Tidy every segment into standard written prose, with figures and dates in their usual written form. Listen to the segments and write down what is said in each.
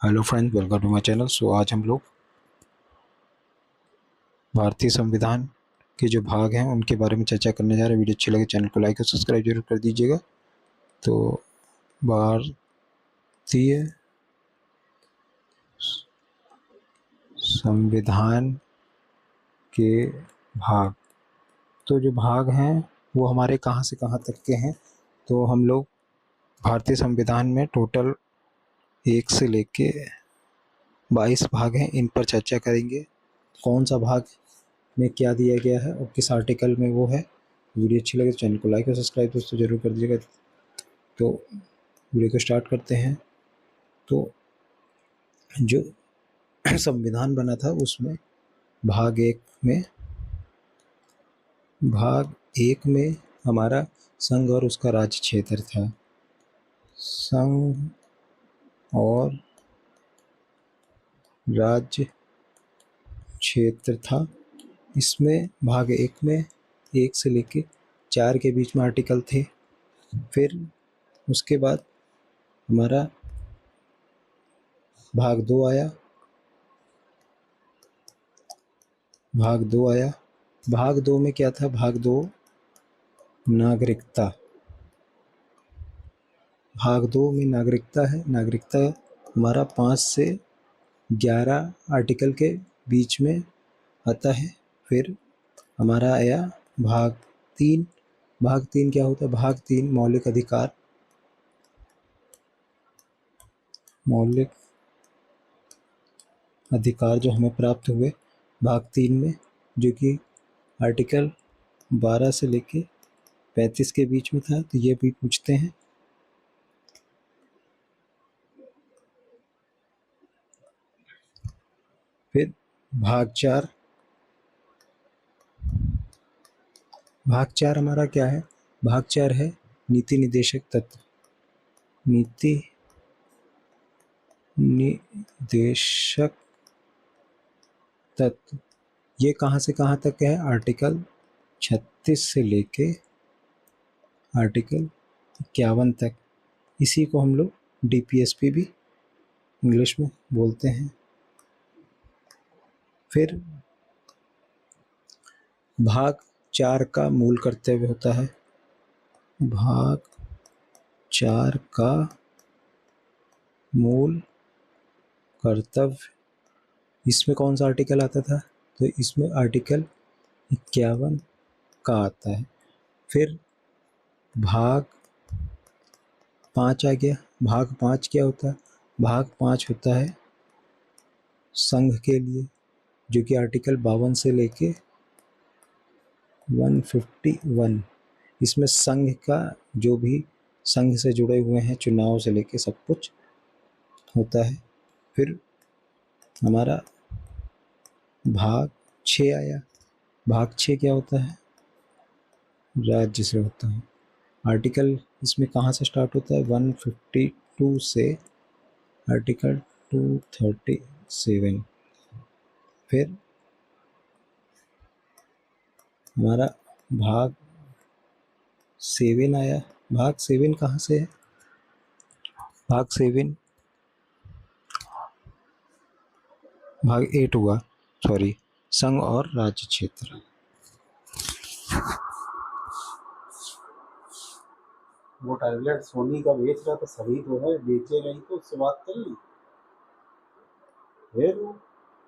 Hello friends, welcome to my channel. आज हम लोग भारतीय संविधान के जो भाग हैं उनके बारे में चर्चा करने जा रहे हैं। वीडियो अच्छी लगे चैनल को लाइक और सब्सक्राइब जरूर कर दीजिएगा। तो भारतीय संविधान के भाग, तो जो भाग हैं वो हमारे कहाँ से कहाँ तक के हैं। तो हम लोग भारतीय संविधान में टोटल 1 से लेके 22 भाग हैं, इन पर चर्चा करेंगे। कौन सा भाग में क्या दिया गया है और किस आर्टिकल में वो है। वीडियो अच्छी लगे तो चैनल को लाइक और सब्सक्राइब दोस्तों जरूर कर दीजिएगा। तो वीडियो को स्टार्ट करते हैं। तो जो संविधान बना था उसमें भाग एक में हमारा संघ और उसका राज्य क्षेत्र था। संघ और राज्य क्षेत्र था। इसमें भाग एक में 1 से लेके 4 के बीच में आर्टिकल थे। फिर उसके बाद हमारा भाग दो आया। भाग दो में क्या था? भाग दो नागरिकता। भाग दो में नागरिकता है। नागरिकता हमारा 5 से 11 आर्टिकल के बीच में आता है। फिर हमारा आया भाग तीन। भाग तीन क्या होता है? भाग तीन मौलिक अधिकार। मौलिक अधिकार जो हमें प्राप्त हुए भाग तीन में, जो कि आर्टिकल 12 से लेके 35 के बीच में था। तो ये भी पूछते हैं। फिर भाग चार हमारा क्या है? भाग चार है नीति निर्देशक तत्व। नीति निर्देशक तत्व ये कहाँ से कहाँ तक है? आर्टिकल 36 से लेके आर्टिकल 51 तक। इसी को हम लोग DPSP भी इंग्लिश में बोलते हैं। फिर भाग चार का मूल कर्तव्य होता है। भाग चार का मूल कर्तव्य, इसमें कौन सा आर्टिकल आता था? तो इसमें आर्टिकल 51 का आता है। फिर भाग 5 आ गया। भाग 5 क्या होता है? भाग 5 होता है संघ के लिए, जो कि आर्टिकल 52 से लेके 151। इसमें संघ का जो भी संघ से जुड़े हुए हैं, चुनाव से लेके सब कुछ होता है। फिर हमारा भाग 6 आया। भाग 6 क्या होता है? राज्य से होता है। आर्टिकल इसमें कहाँ से स्टार्ट होता है? 152 से आर्टिकल 237। फिर हमारा भाग 7 आया। भाग 7 कहाँ से है? भाग 7 भाग 8 हुआ, सॉरी, संघ और राज्य क्षेत्र। वो टैबलेट सोनी का बेच रहा था, सही तो है, बेचे नहीं तो उससे बात कर ली। फिर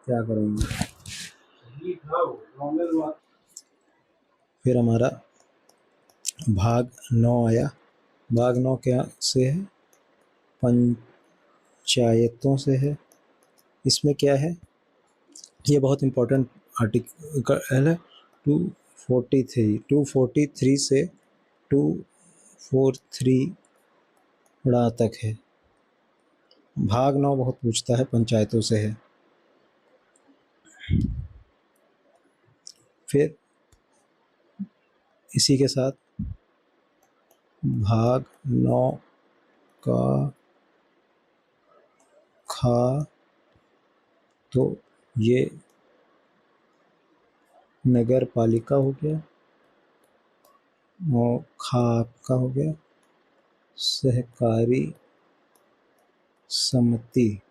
क्या करेंगे? सही था वो, नॉर्मल बात। फिर हमारा भाग 9 आया। भाग 9 क्या से है? पंचायतों से है। इसमें क्या है? ये बहुत इम्पोर्टेंट आर्टिकल है। 243 से 243 तक है। भाग 9 बहुत पूछता है, पंचायतों से है। फिर इसी के साथ भाग 9 का खा, तो ये नगर पालिका हो गया। और खा आपका हो गया सहकारी समिति।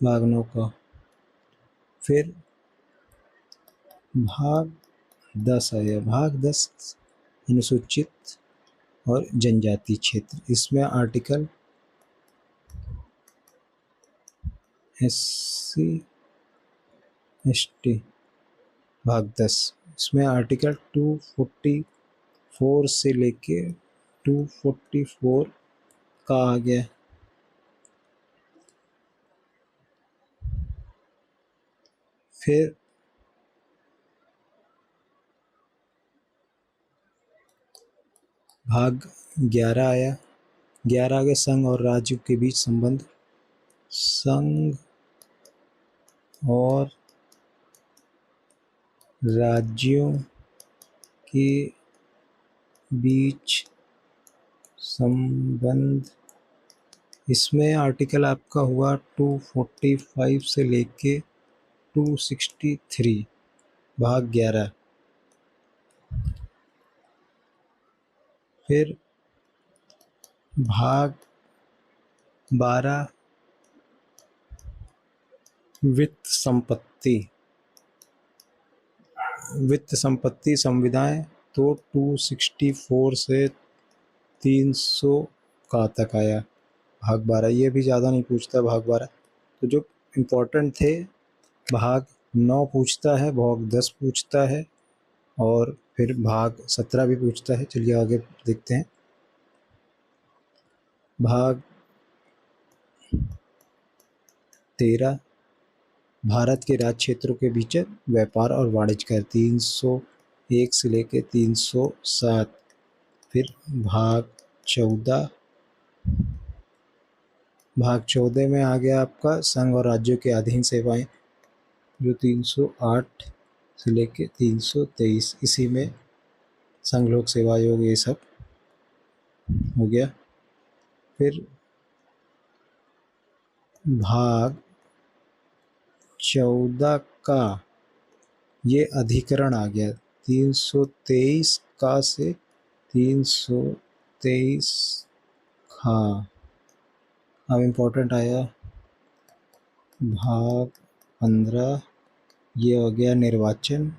भाग 9 का। फिर भाग 10 आया। भाग 10 अनुसूचित और जनजाति क्षेत्र। इसमें आर्टिकल SC ST। भाग 10 इसमें आर्टिकल 244 से लेके 244 का आ गया। फिर भाग 11 आया। 11 आगे संघ और राज्य के बीच संबंध। संघ और राज्यों के बीच संबंध। इसमें आर्टिकल आपका हुआ 245 से लेके 263। भाग 11। फिर भाग 12 वित्त संपत्ति। वित्त संपत्ति संविदाएं तो 264 से 300 का तक आया। भाग 12 ये भी ज़्यादा नहीं पूछता। भाग 12 तो जो इम्पोर्टेंट थे, भाग 9 पूछता है, भाग 10 पूछता है और फिर भाग 17 भी पूछता है। चलिए आगे देखते हैं। भाग 13 भारत के राज्य क्षेत्रों के बीच व्यापार और वाणिज्य कर 301 से लेके 307। फिर भाग 14। भाग 14 में आ गया आपका संघ और राज्यों के अधीन सेवाएं, जो 308 से लेके 323। इसी में संघ लोक सेवा आयोग ये सब हो गया। फिर भाग 14 का ये अधिकरण आ गया 323 का से 323। हाँ, अब इम्पोर्टेंट आया भाग 15। ये हो गया निर्वाचन।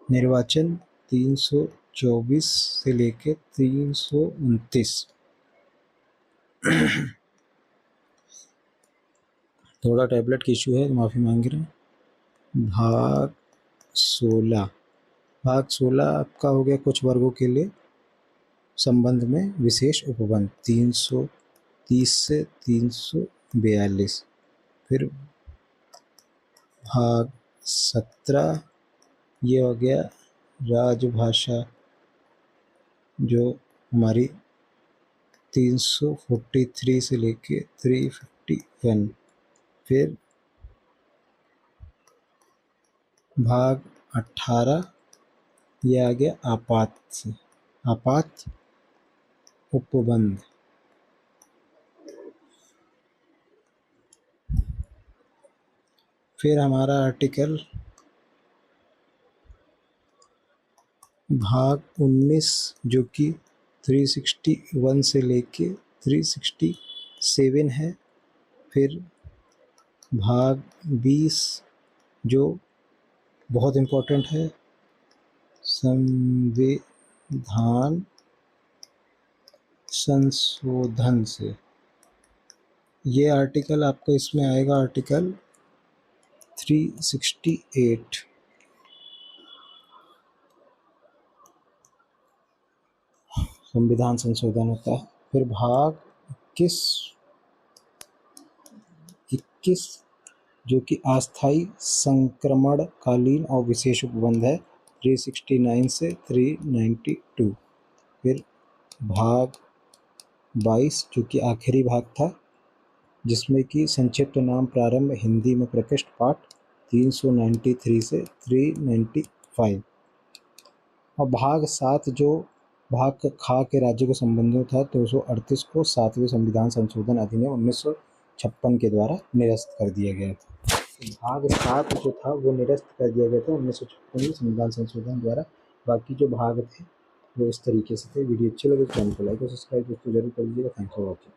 निर्वाचन 324 से लेके 329। थोड़ा टैबलेट की इशू है, माफ़ी मांग रहे हैं। भाग 16। भाग 16 आपका हो गया कुछ वर्गों के लिए संबंध में विशेष उपबंध 330 से 342। फिर भाग 17 ये हो गया राजभाषा, जो हमारी 343 से लेके 351। फिर भाग 18 ये आ गया आपात से, आपात उपबंध। फिर हमारा आर्टिकल भाग 19 जो कि 361 से लेके 367 है। फिर भाग 20 जो बहुत इम्पोर्टेंट है, संविधान संशोधन से। ये आर्टिकल आपको इसमें आएगा आर्टिकल 368। संविधान संशोधन होता है। फिर भाग 21 जो कि अस्थायी संक्रमण कालीन और विशेष उपबंध है 369 से 392। फिर भाग 22 जो कि आखिरी भाग था, जिसमें कि संक्षिप्त नाम प्रारंभ हिंदी में प्रकृष्ट पाठ 393 से 395। और भाग 7 जो भाग खा के राज्य के संबंधों था 238 को 7वें संविधान संशोधन अधिनियम 1956 के द्वारा निरस्त कर दिया गया था। भाग 7 जो था वो निरस्त कर दिया गया था 1956 में संविधान संशोधन द्वारा। बाकी जो भाग थे वो इस तरीके से थे। वीडियो अच्छी लगे तो चैनल को लाइक और सब्सक्राइब दोस्तों जरूर कर लीजिएगा। Thanks for watching.